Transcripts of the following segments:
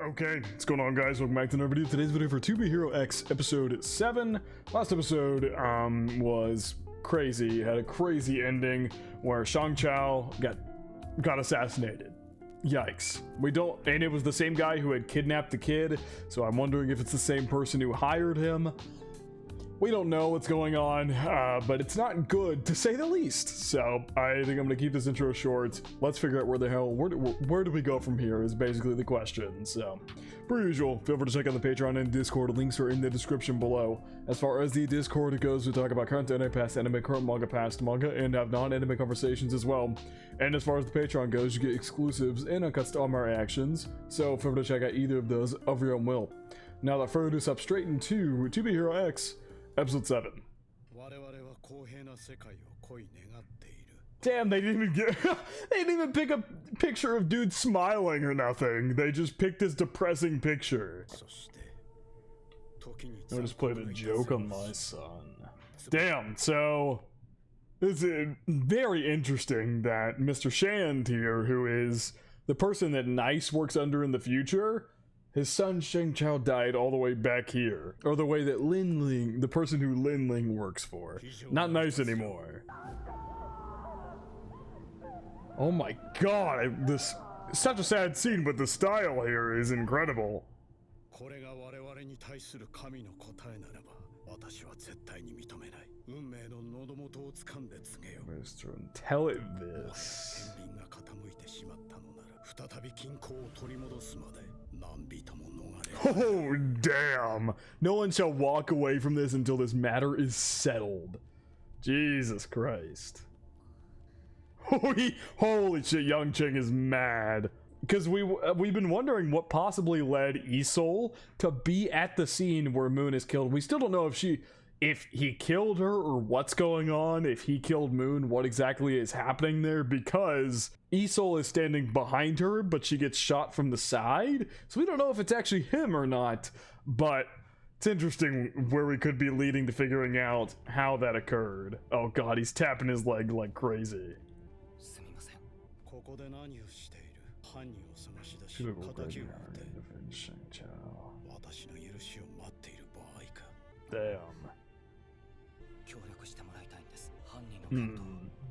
Okay, what's going on, guys? Welcome back to another video. Today's video for To Be Hero X episode 7. Last episode was crazy. It had a crazy ending where Shang Chao got assassinated. Yikes. And it was the same guy who had kidnapped the kid, so I'm wondering if it's the same person who hired him. We don't know what's going on, but it's not good, to say the least. So I think I'm gonna keep this intro short. Let's figure out where do we go from here is basically the question. So, per usual, feel free to check out the Patreon and Discord. Links are in the description below. As far as the Discord goes, we talk about current anime, past anime, current manga, past manga, and have non-anime conversations as well. And as far as the Patreon goes, you get exclusives and uncuts to all my reactions. So feel free to check out either of those of your own will. Now, without further ado, step straight into To Be Hero X. Episode 7. Damn, they didn't even pick a picture of dude smiling or nothing. They just picked this depressing picture. I just played a joke on my son. Damn, so it's very interesting that Mr. Shand here, who is the person that Nice works under in the future, his son Shang Chao died all the way back here. Or the way that Lin Ling, the person who Lin Ling works for. Not Nice anymore. Oh my god, this is such a sad scene, but the style here is incredible. Mr. Tell it this. Oh damn! No one shall walk away from this until this matter is settled. Jesus Christ. Holy shit, Yang Cheng is mad. Because we've been wondering what possibly led Isol to be at the scene where Moon is killed. We still don't know if he killed her or what's going on, if he killed Moon, what exactly is happening there, because Isol is standing behind her, but she gets shot from the side. So we don't know if it's actually him or not, but it's interesting where we could be leading to figuring out how that occurred. Oh god, he's tapping his leg like crazy. Damn.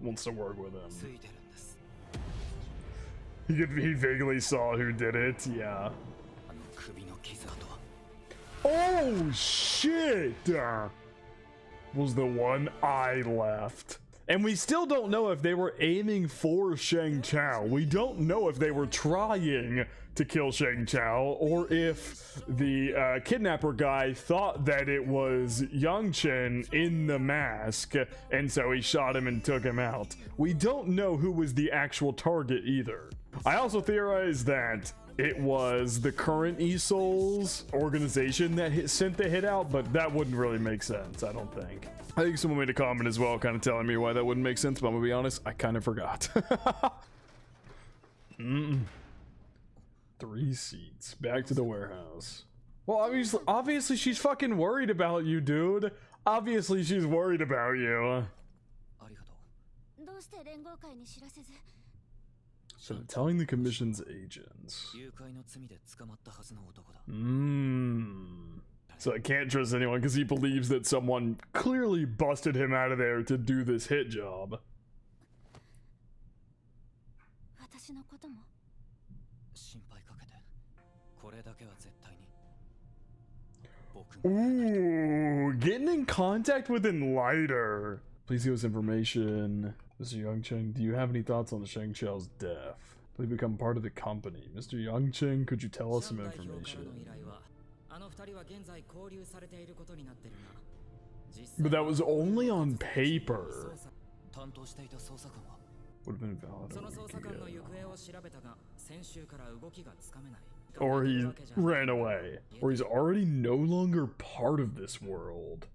Wants to work with him. He vaguely saw who did it, yeah. Oh shit! Was the one eye left. And we still don't know if they were aiming for Shang Chao. We don't know if they were trying to kill Shang Chao, or if the kidnapper guy thought that it was Yang Chen in the mask, and so he shot him and took him out. We don't know who was the actual target either. I also theorize that it was the current Isol's organization that sent the hit out, but that wouldn't really make sense, I don't think. I think someone made a comment as well kind of telling me why that wouldn't make sense, but I'm gonna be honest, I kind of forgot. 3 seats. Back to the warehouse. Well, obviously she's fucking worried about you, dude. Obviously she's worried about you. So telling the commission's agents. So I can't trust anyone because he believes that someone clearly busted him out of there to do this hit job. Ooh, getting in contact with Enlighter. Please give us information. Mr. Yang Cheng, do you have any thoughts on the Shang Chao's death? Please become part of the company. Mr. Yang Cheng, could you tell us some information? But that was only on paper. Would have been valid. Or he ran away. Or he's already no longer part of this world.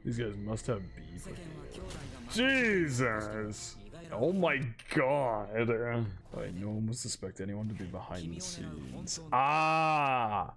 These guys must have beef with you. Jesus! Oh my god! Like, no one would suspect anyone to be behind the scenes. Ah!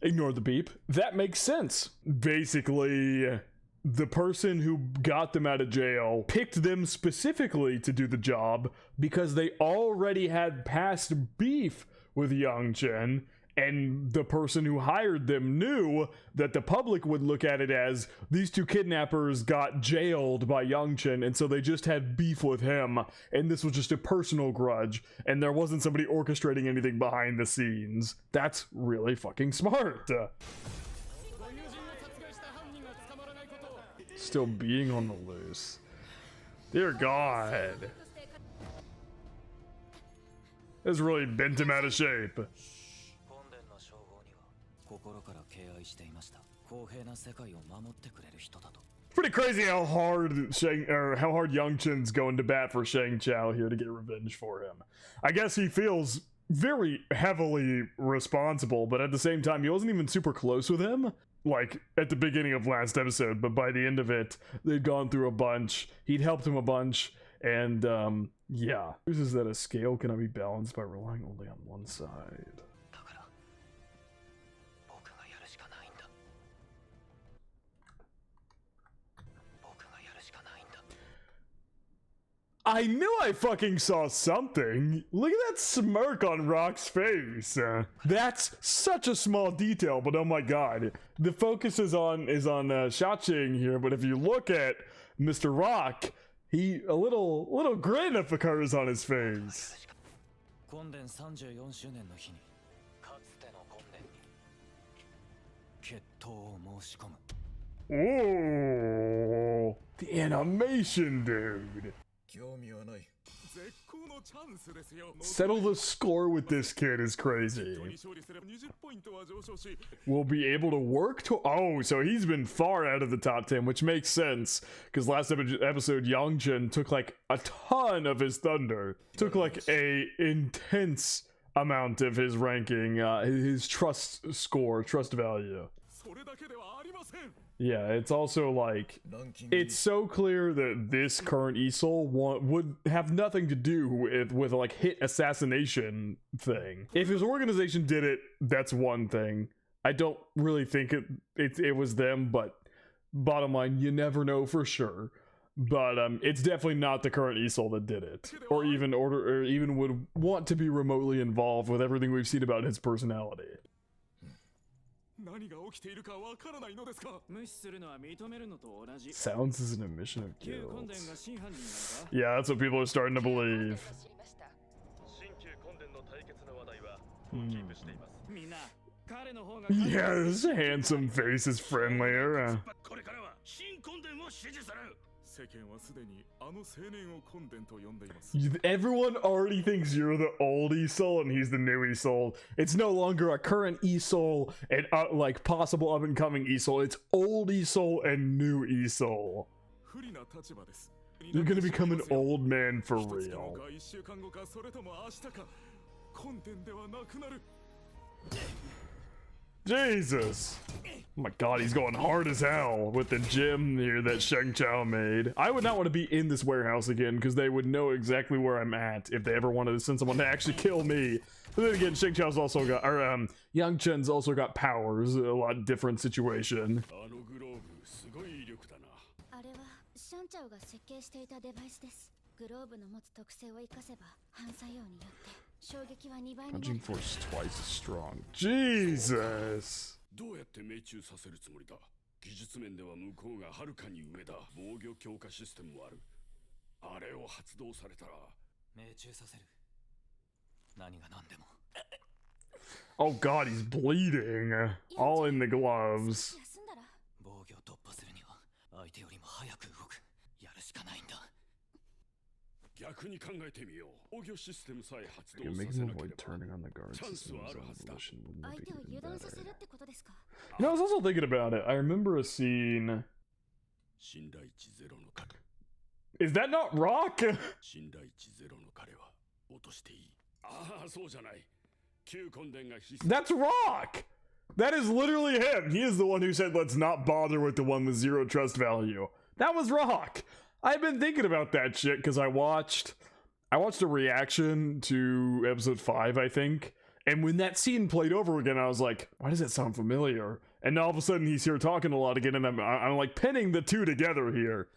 Ignore the beep. That makes sense. Basically, the person who got them out of jail picked them specifically to do the job because they already had past beef with Yang Chen, and the person who hired them knew that the public would look at it as these two kidnappers got jailed by Yang Chen, and so they just had beef with him, and this was just a personal grudge, and there wasn't somebody orchestrating anything behind the scenes. That's really fucking smart. Still being on the loose. Dear God. This really bent him out of shape. Pretty crazy how hard Yang Chen's going to bat for Shang Chao here to get revenge for him. I guess he feels very heavily responsible, but at the same time, he wasn't even super close with him. Like, at the beginning of last episode, but by the end of it, they'd gone through a bunch. He'd helped him a bunch, and, yeah. Is that a scale cannot be balanced by relying only on one side. I knew I fucking saw something. Look at that smirk on Rock's face. That's such a small detail, but oh my god. The focus is on Xiaoqing here, but if you look at Mr. Rock, a little grin occurs on his face. Ooh, the animation, dude. Settle the score with this kid is crazy. We'll be able to work to. Oh, so he's been far out of the top 10, which makes sense because last episode Yang Chen took like a ton of his thunder, took like a intense amount of his ranking, his trust score, trust value. Yeah, it's also like, it's so clear that this current Isol would have nothing to do with like hit assassination thing. If his organization did it, that's one thing. I don't really think it was them, but bottom line, you never know for sure. But it's definitely not the current Isol that did it, or even would want to be remotely involved with everything we've seen about his personality. Sounds as an admission of guilt. Yeah, that's what people are starting to believe. Yeah, this handsome face is friendlier. Everyone already thinks you're the old Isol and he's the new Isol. It's no longer a current Isol and like possible up and coming Isol. It's old Isol and new Isol. You're gonna become an old man for real. Jesus! Oh my god, he's going hard as hell with the gym here that Shang Chao made. I would not want to be in this warehouse again because they would know exactly where I'm at if they ever wanted to send someone to actually kill me. But then again, Shang Chao's also got, or Yang Chen's also got powers, a lot different situation. Punching force twice as strong. Jesus! Oh god, he's bleeding. All in the gloves. You're making them avoid turning on the guard system as a volition wouldn't make it even better. You know, I was also thinking about it. I remember a scene. Is that not Rock? That's Rock! That is literally him. He is the one who said, let's not bother with the one with 0 trust value. That was Rock. I've been thinking about that shit because I watched a reaction to episode 5, I think. And when that scene played over again, I was like, why does that sound familiar? and all of a sudden he's here talking a lot again, and I'm like pinning the two together here.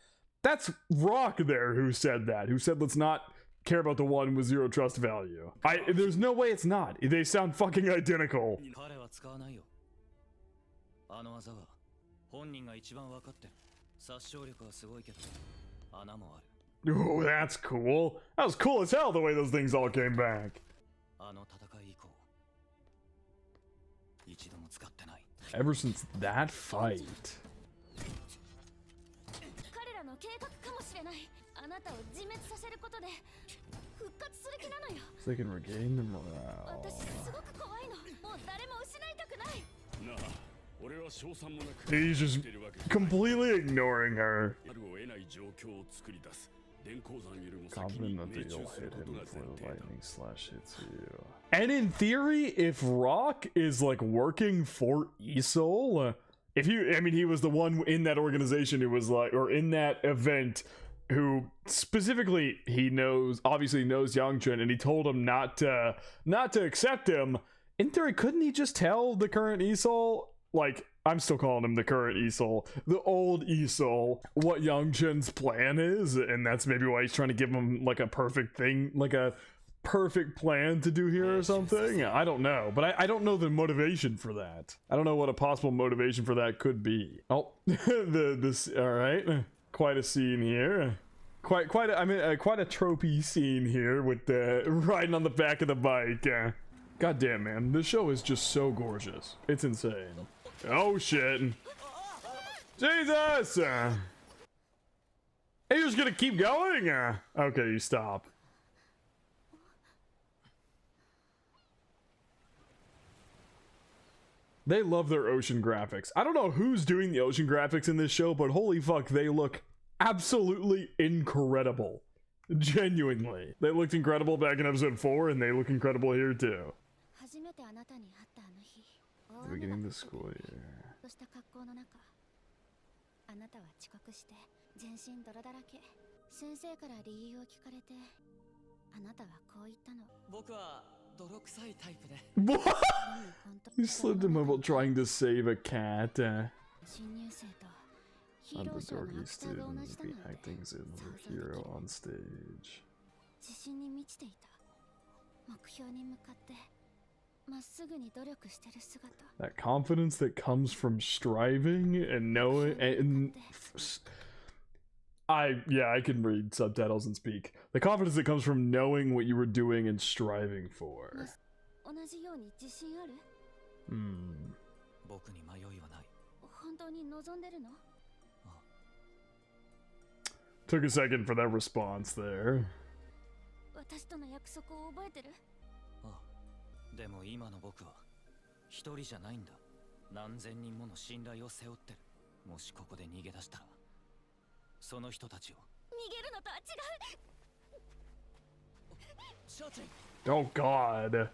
That's Rock there who said that, who said let's not care about the one with 0 trust value. There's no way it's not. They sound fucking identical. Ooh, that's cool. That was cool as hell the way those things all came back. Ever since that fight. So they can regain the morale. He's just completely ignoring her. Confident that you'll hit him before the lightning slash hits you. And in theory, if Rock is like working for Isol, if you, I mean, he was the one in that organization who was like, or in that event, who specifically he knows, obviously knows Yangchun, and he told him not to accept him. In theory, couldn't he just tell the current Isol, like, I'm still calling him the current Isol, the old Isol, what Yangchun's plan is, and that's maybe why he's trying to give him like a perfect thing, like a perfect plan to do here or something? I don't know, but I don't know the motivation for that. I don't know what a possible motivation for that could be. Oh, this all right. Quite a scene here. Quite a tropey scene here with the riding on the back of the bike. God damn, man, this show is just so gorgeous. It's insane. Oh shit! Jesus! Hey, you're just gonna keep going? Okay, you stop. They love their ocean graphics. I don't know who's doing the ocean graphics in this show, but holy fuck, they look absolutely incredible. Genuinely. They looked incredible back in episode 4, and they look incredible here too. The beginning of the school year. What? You slipped him while trying to save a cat. I'm the dorky student be acting as another hero on stage. That confidence that comes from striving and knowing, and I can read subtitles and speak. The confidence that comes from knowing what you were doing and striving for. Took a second for that response there. でも今の僕は一人じゃないんだ。何千人もの信頼を背負ってる。もしここで逃げ出したら、その人たちを。逃げるのとは違う。Oh God.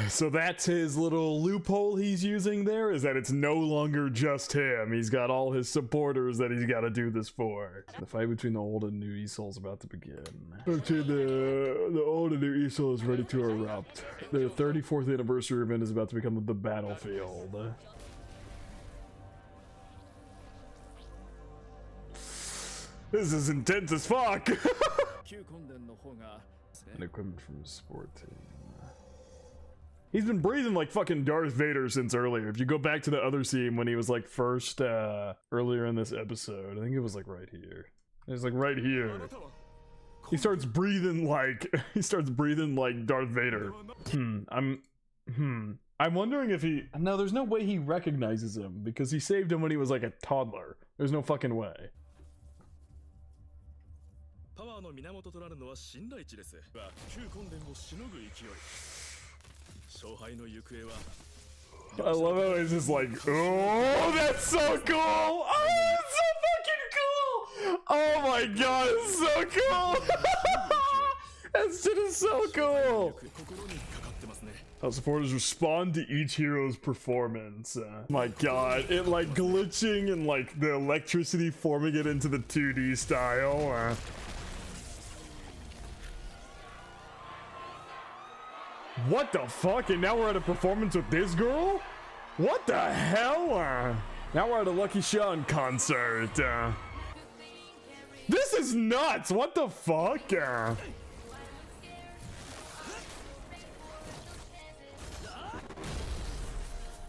So that's his little loophole he's using there, is that it's no longer just him. He's got all his supporters that he's got to do this for. The fight between the old and new Isol is about to begin. Okay, the old and new Isol is ready to erupt. The 34th anniversary event is about to become the battlefield. This is intense as fuck! And equipment from his sport team. He's been breathing like fucking Darth Vader since earlier. If you go back to the other scene when he was like first, earlier in this episode, I think it was like right here. It was like right here. He starts breathing like Darth Vader. I'm wondering if he, no, there's no way he recognizes him because he saved him when he was like a toddler. There's no fucking way. I love how he's just like, oh, that's so cool! Oh, that's so fucking cool! Oh my god, it's so cool! That shit is so cool! How supporters respond to each hero's performance. My god, it like glitching and like the electricity forming it into the 2D style. What the fuck? And now we're at a performance with this girl? What the hell? Now we're at a Lucky Sean concert. This is nuts. What the fuck?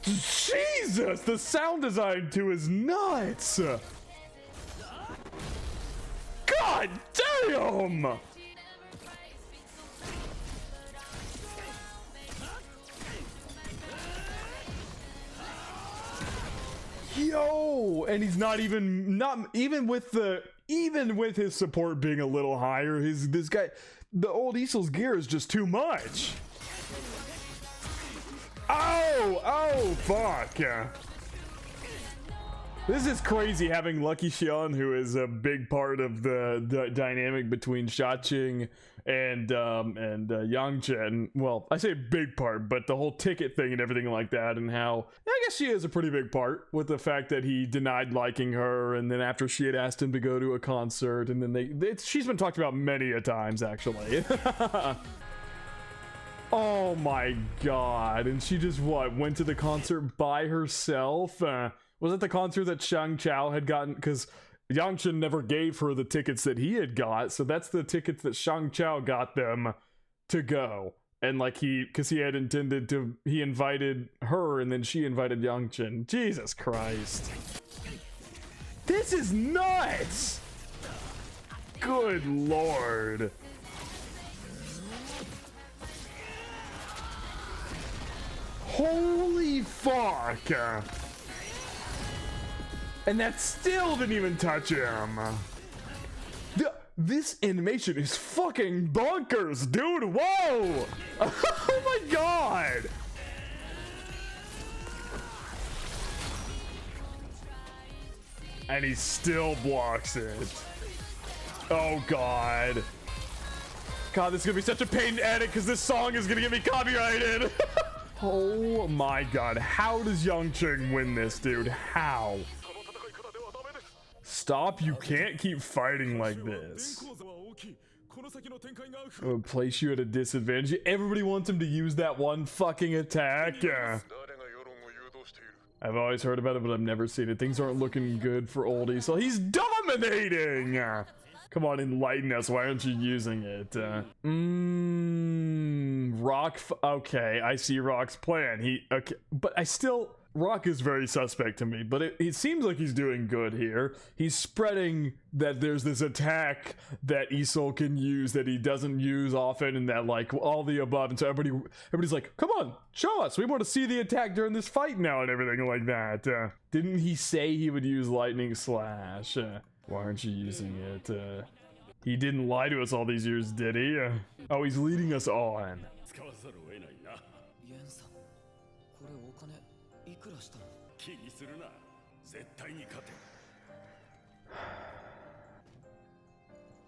Jesus, the sound design too is nuts. God damn. Yo, and he's not even with his support being a little higher, the old Isol's gear is just too much. Oh, fuck. This is crazy having Lucky Xian, who is a big part of the dynamic between Xiaqing and Yang Chen. Well, I say big part, but the whole ticket thing and everything like that, and how I guess she is a pretty big part with the fact that he denied liking her, and then after she had asked him to go to a concert, and then she's been talked about many a times actually. Oh my god, and she just went to the concert by herself? Was it the concert that Shang Chao had gotten? Because Yang Chen never gave her the tickets that he had got, so that's the tickets that Shang Chao got them to go. And like because he had intended to, he invited her and then she invited Yang Chen. Jesus Christ. This is nuts! Good lord. Holy fuck! And that still didn't even touch him. This animation is fucking bonkers, dude. Whoa! Oh my god! And he still blocks it. Oh god. God, this is gonna be such a pain to edit because this song is gonna get me copyrighted. Oh my god, how does Yang Chen win this, dude? How? Stop, you can't keep fighting like this. It would place you at a disadvantage. Everybody wants him to use that one fucking attack. I've always heard about it, but I've never seen it. Things aren't looking good for oldie, so he's dominating! Come on, enlighten us. Why aren't you using it? Rock. Okay, I see Rock's plan. Okay, but Rock is very suspect to me, but it seems like he's doing good here. He's spreading that there's this attack that Isol can use that he doesn't use often, and that like all the above, and so everybody's like, come on, show us. We want to see the attack during this fight now and everything like that. Didn't he say he would use Lightning Slash? Why aren't you using it? He didn't lie to us all these years, did he? Oh, he's leading us on.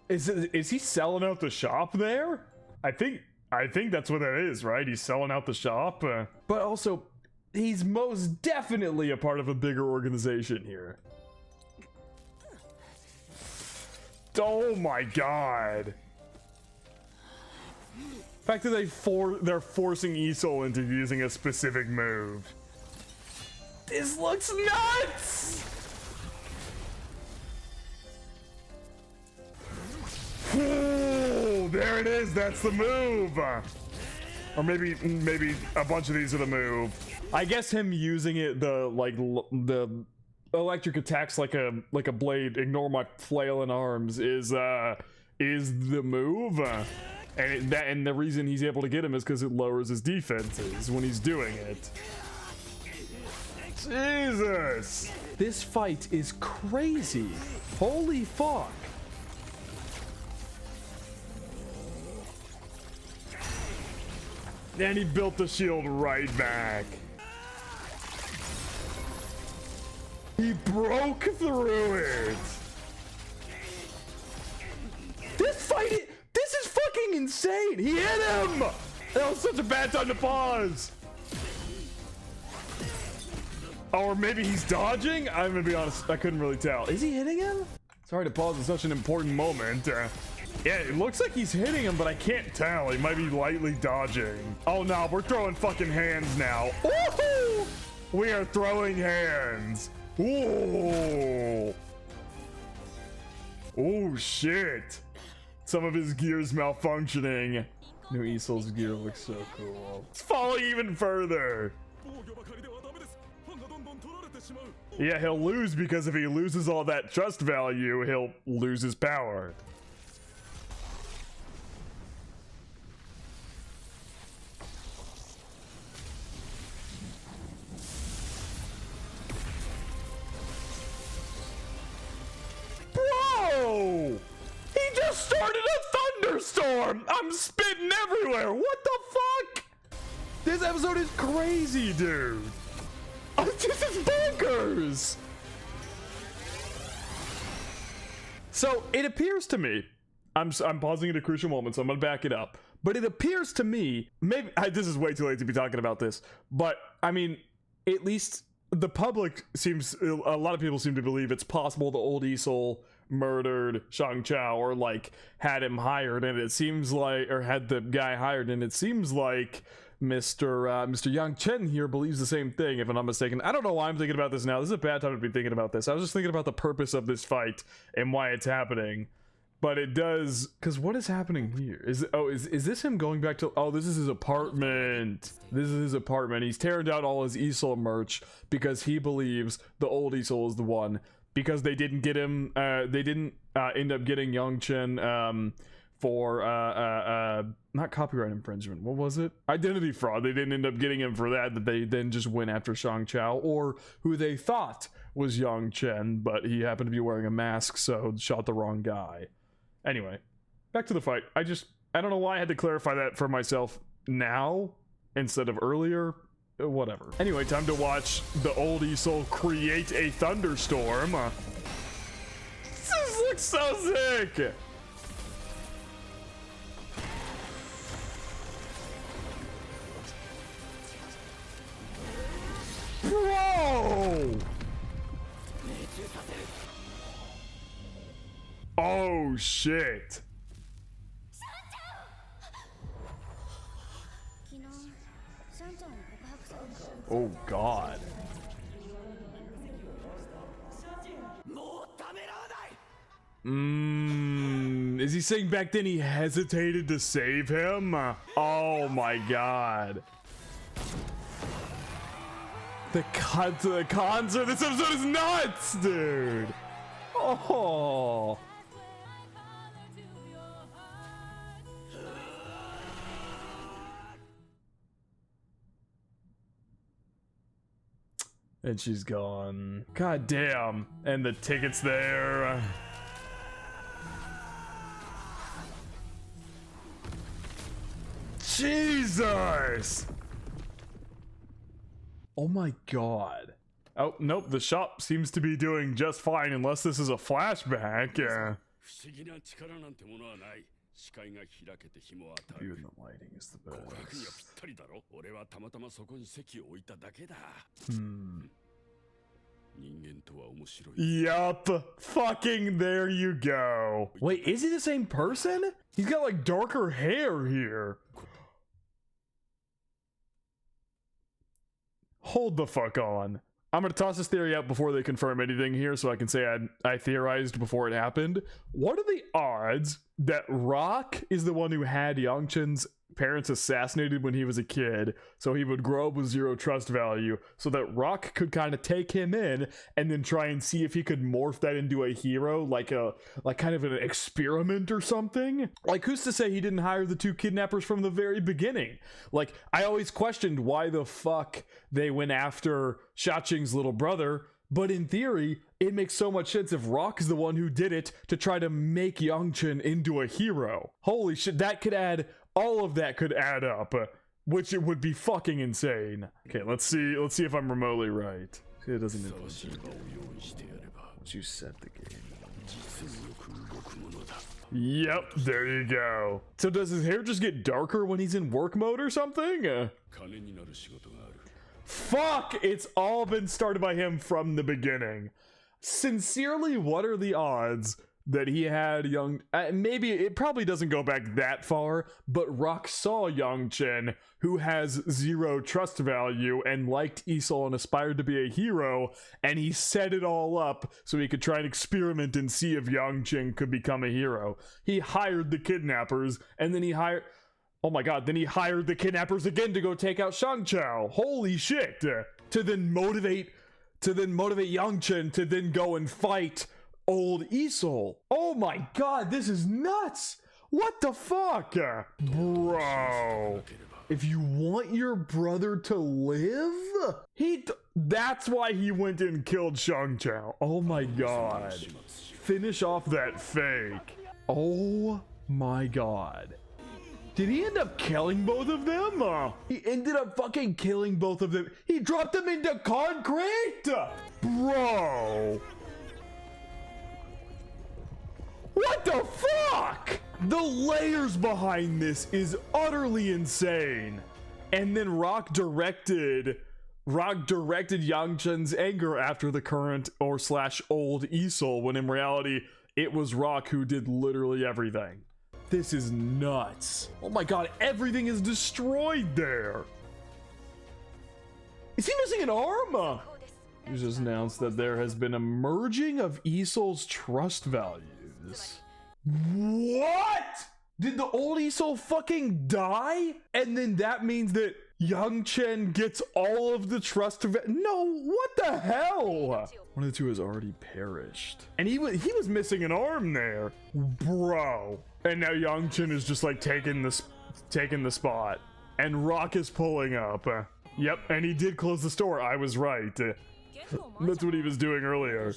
Is he selling out the shop there? I think that's what that is, right? He's selling out the shop. But also, he's most definitely a part of a bigger organization here. Oh my god. The fact that they're forcing Isol into using a specific move. This looks nuts! Ooh, there it is, that's the move! Or maybe a bunch of these are the move. I guess him using it, the electric attacks like a blade, ignore my flailing arms, is the move. And the reason he's able to get him is because it lowers his defenses when he's doing it. Jesus! This fight is crazy. Holy fuck. And he built the shield right back. He broke through it. This is fucking insane. He hit him. That was such a bad time to pause. Or maybe he's dodging? I'm gonna be honest, I couldn't really tell. Is he hitting him? Sorry to pause at such an important moment. Yeah, it looks like he's hitting him, but I can't tell. He might be lightly dodging. Oh no, we're throwing fucking hands now. Woohoo! We are throwing hands. Ooh. Oh shit. Some of his gear's malfunctioning. New Easel's gear looks so cool. It's falling even further. Yeah, he'll lose because if he loses all that trust value, he'll lose his power. Bro! He just started a thunderstorm! I'm spitting everywhere! What the fuck? This episode is crazy, dude! Oh, this is bonkers! So, it appears to me, I'm pausing at a crucial moment, so I'm gonna back it up. But it appears to me, maybe, this is way too late to be talking about this, but, I mean, at least the public seems, a lot of people seem to believe it's possible the old Easel murdered Shang Chao, or like had him hired, and it seems like, or had the guy hired, and it seems like Mr. Yang Chen here believes the same thing, if I'm not mistaken. I don't know why I'm thinking about this now. This is a bad time to be thinking about this. I was just thinking about the purpose of this fight and why it's happening. But it does, because what is happening here? Is this him going back to, oh, this is his apartment. This is his apartment. He's tearing down all his Easel merch because he believes the old Easel is the one. Because they didn't get him, they didn't end up getting Yang Chen for not copyright infringement, what was it, identity fraud. They didn't end up getting him for that they then just went after Shang Chao, or who they thought was Yang Chen, but he happened to be wearing a mask, so shot the wrong guy. Anyway, back to the fight. I don't know why I had to clarify that for myself now instead of earlier. Whatever. Anyway, time to watch the old Easel create a thunderstorm. This looks so sick! Bro! Oh shit! Oh god. Is he saying back then he hesitated to save him? Oh my god. The cons of this episode is nuts, dude. Oh. And she's gone. God damn. And the ticket's there. Jesus! Oh my god. Oh, nope, the shop seems to be doing just fine unless this is a flashback. Yeah. View and the lighting is the best. Yup. Fucking there you go. Wait, is he the same person? He's got like darker hair here. Hold the fuck on. I'm gonna toss this theory out before they confirm anything here so I can say I theorized before it happened. What are the odds that Rock is the one who had Yang Chen's parents assassinated when he was a kid, so he would grow up with zero trust value, so that Rock could kind of take him in and then try and see if he could morph that into a hero, like kind of an experiment or something? Like, who's to say he didn't hire the two kidnappers from the very beginning? Like, I always questioned why the fuck they went after Xiaqing's little brother, but in theory, it makes so much sense if Rock is the one who did it to try to make Yang Chen into a hero. Holy shit, that could add, all of that could add up, which it would be fucking insane. Okay, let's see if I'm remotely right. It doesn't influence you. Once you set the game. Yep, there you go. So does his hair just get darker when he's in work mode or something? Fuck! It's all been started by him from the beginning. Sincerely, what are the odds that he had maybe it probably doesn't go back that far, but Rock saw Yang Chen, who has zero trust value and liked Isol and aspired to be a hero, and he set it all up so he could try and experiment and see if Yang Chen could become a hero. He hired the kidnappers, and then he hired the kidnappers again to go take out Shang Chao. Holy shit! To then motivate Yang Chen to then go and fight old Isol. Oh my god, this is nuts! What the fuck? Bro. If you want your brother to live, that's why he went and killed Shang Chao. Oh my god. Finish off that fake. Oh my god. Did he end up killing both of them? He ended up fucking killing both of them. He dropped them into concrete? Bro. What the fuck? The layers behind this is utterly insane. And then Rock directed Yang Chen's anger after the current or / old Isol, when in reality it was Rock who did literally everything. This is nuts. Oh my god, everything is destroyed there. Is he missing an arm? You just announced that there has been a merging of Isol's trust values. What? Did the old Isol fucking die? And then that means that Yang Chen gets all of the trust of it. No, what the hell? One of the two has already perished. And he was missing an arm there. Bro. And now Yang Chen is just like taking the spot. And Rock is pulling up. Yep, and he did close the store. I was right. That's what he was doing earlier.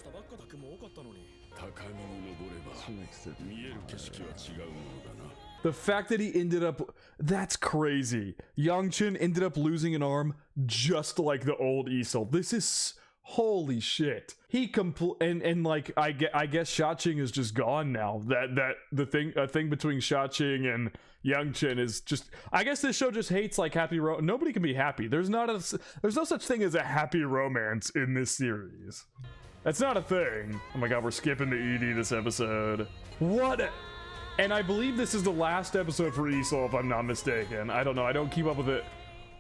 The fact that he ended up, that's crazy. Yang Chen ended up losing an arm just like the old Isol. This is holy shit. He and like I guess Shaching is just gone now. A thing between Shaching and Yang Chen is just, I guess this show just hates like happy nobody can be happy. There's no such thing as a happy romance in this series. That's not a thing. Oh my god, we're skipping to ED this episode. What? And I believe this is the last episode for Isol, if I'm not mistaken. I don't know. I don't keep up with it.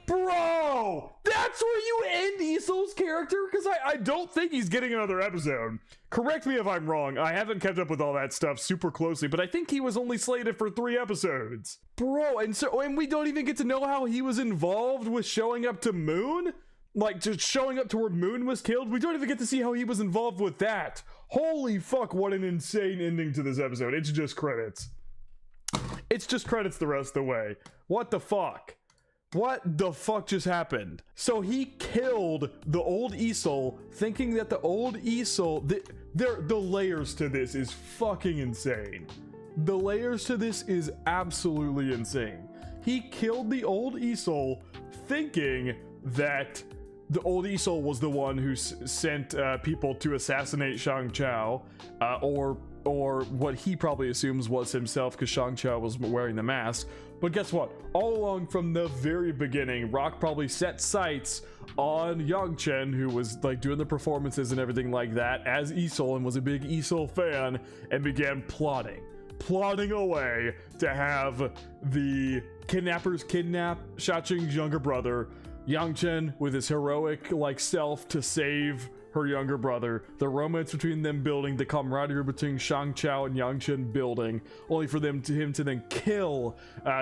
Bro! That's where you end Isol's character? Because I don't think he's getting another episode. Correct me if I'm wrong. I haven't kept up with all that stuff super closely, but I think he was only slated for 3 episodes. Bro, and we don't even get to know how he was involved with showing up to Moon? Like, just showing up to where Moon was killed? We don't even get to see how he was involved with that. Holy fuck, what an insane ending to this episode. It's just credits. It's just credits the rest of the way. What the fuck? What the fuck just happened? So he killed the old Isol, thinking that the old Isol... The layers to this is fucking insane. The layers to this is absolutely insane. He killed the old Isol, thinking that the old Isol was the one who sent people to assassinate Shang Chao, or what he probably assumes was himself, because Shang Chao was wearing the mask. But guess what? All along from the very beginning, Rock probably set sights on Yang Chen, who was like doing the performances and everything like that as Isol and was a big Isol fan, and began plotting away to have the kidnappers kidnap Shaching's younger brother, Yang Chen with his heroic like self to save her younger brother, the romance between them building, the camaraderie between Shang Chao and Yang Chen building, only for him to then kill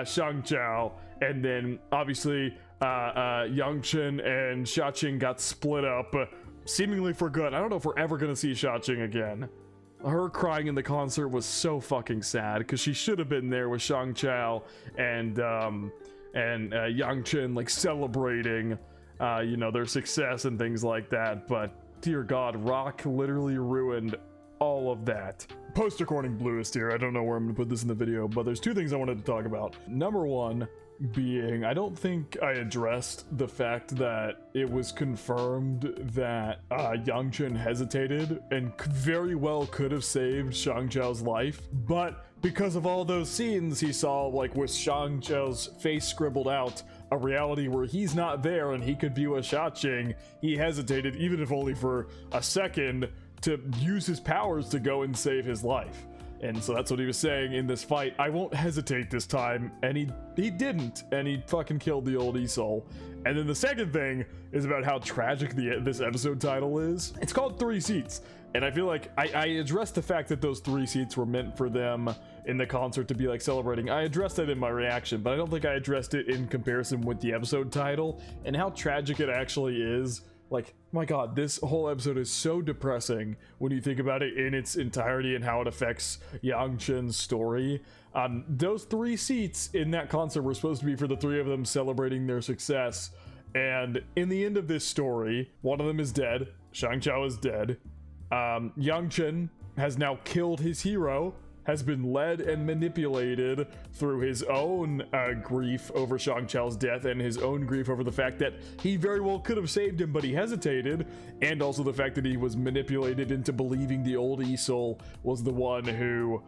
Shang Chao, and then obviously Yang Chen and Shaching got split up, seemingly for good. I don't know if we're ever gonna see Shaching again. Her crying in the concert was so fucking sad, because she should have been there with Shang Chao and Yang Chen like celebrating their success and things like that. But dear god, Rock literally ruined all of that. Post-recording bluest here. I don't know where I'm gonna put this in the video, but there's 2 things I wanted to talk about. Number 1 being, I don't think I addressed the fact that it was confirmed that Yang Chen hesitated and very well could have saved Shang Chao's life, but because of all those scenes he saw, like with Shang Chao's face scribbled out, a reality where he's not there and he could be with Shaching, he hesitated, even if only for a second, to use his powers to go and save his life. And so that's what he was saying in this fight. I won't hesitate this time. And he didn't. And he fucking killed the old Isol. And then the second thing is about how tragic this episode title is. It's called 3 Seats. And I feel like I addressed the fact that those 3 seats were meant for them in the concert to be like celebrating. I addressed that in my reaction, but I don't think I addressed it in comparison with the episode title and how tragic it actually is. Like, my god, this whole episode is so depressing when you think about it in its entirety and how it affects Yang Chen's story. Those 3 seats in that concert were supposed to be for the 3 of them celebrating their success. And in the end of this story, one of them is dead. Shang Chao is dead. Yang Chen has now killed his hero, has been led and manipulated through his own grief over Shang Chao's death and his own grief over the fact that he very well could have saved him, but he hesitated, and also the fact that he was manipulated into believing the old Isol was the one who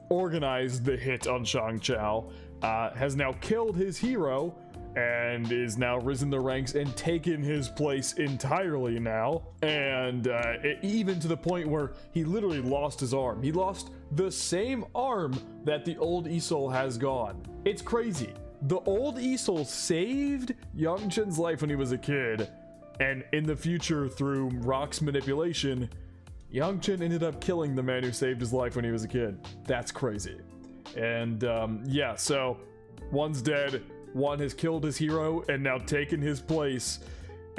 organized the hit on Shang Chao, has now killed his hero, and is now risen the ranks and taken his place entirely now. And even to the point where he literally lost his arm. He lost the same arm that the old Isol has gone. It's crazy. The old Isol saved Yang Chen's life when he was a kid, and in the future, through Rock's manipulation, Yang Chen ended up killing the man who saved his life when he was a kid. That's crazy. And yeah, so one's dead. One has killed his hero and now taken his place,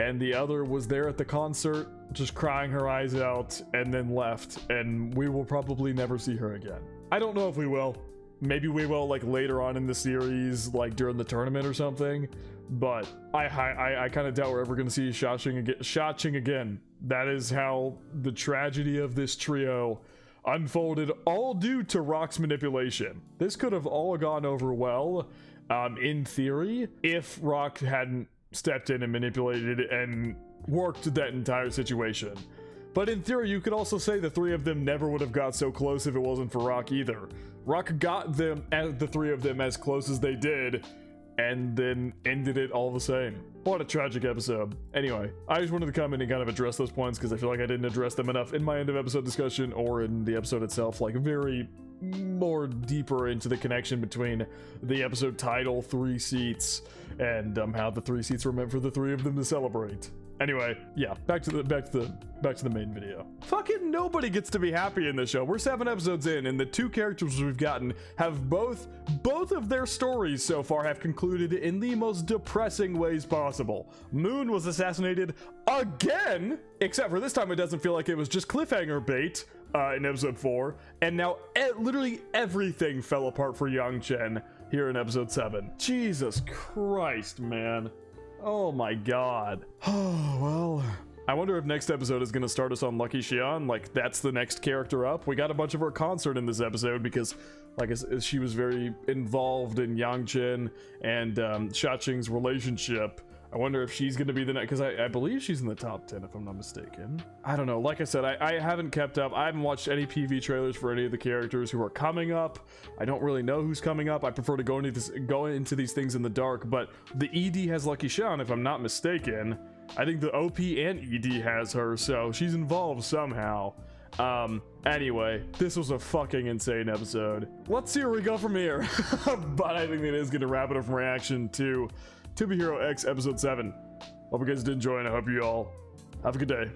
and the other was there at the concert just crying her eyes out and then left, and we will probably never see her again. I don't know if we will. Maybe we will, like, later on in the series, like during the tournament or something, but I kind of doubt we're ever going to see Shaching again. That is how the tragedy of this trio unfolded, all due to Rock's manipulation. This could have all gone over well, in theory, if Rock hadn't stepped in and manipulated and worked that entire situation. But in theory, you could also say the 3 of them never would have got so close if it wasn't for Rock either. Rock got them, the 3 of them, as close as they did, and then ended it all the same. What a tragic episode. Anyway, I just wanted to come in and kind of address those points because I feel like I didn't address them enough in my end of episode discussion or in the episode itself, like very more deeper into the connection between the episode title 3 seats and how the 3 seats were meant for the 3 of them to celebrate. Anyway, yeah, back to the main video. Fucking nobody gets to be happy in this show. We're 7 episodes in, and the 2 characters we've gotten have both of their stories so far have concluded in the most depressing ways possible. Moon was assassinated again, except for this time it doesn't feel like it was just cliffhanger bait in episode 4, and now literally everything fell apart for Yang Chen here in episode 7. Jesus Christ, man. Oh my god. Oh, well. I wonder if next episode is going to start us on Lucky Xian. Like, that's the next character up. We got a bunch of her concert in this episode because, like, she was very involved in Yang Chen and Shaching's relationship. I wonder if she's going to be the next, because I believe she's in the top 10 if I'm not mistaken. I don't know. Like I said, I haven't kept up. I haven't watched any PV trailers for any of the characters who are coming up. I don't really know who's coming up. I prefer to go into these things in the dark, but the ED has Lucky Xian if I'm not mistaken. I think the OP and ED has her, so she's involved somehow. Anyway, this was a fucking insane episode. Let's see where we go from here. But I think that is going to wrap it up from reaction to To Be Hero X episode 7. Hope you guys did enjoy, and I hope you all have a good day.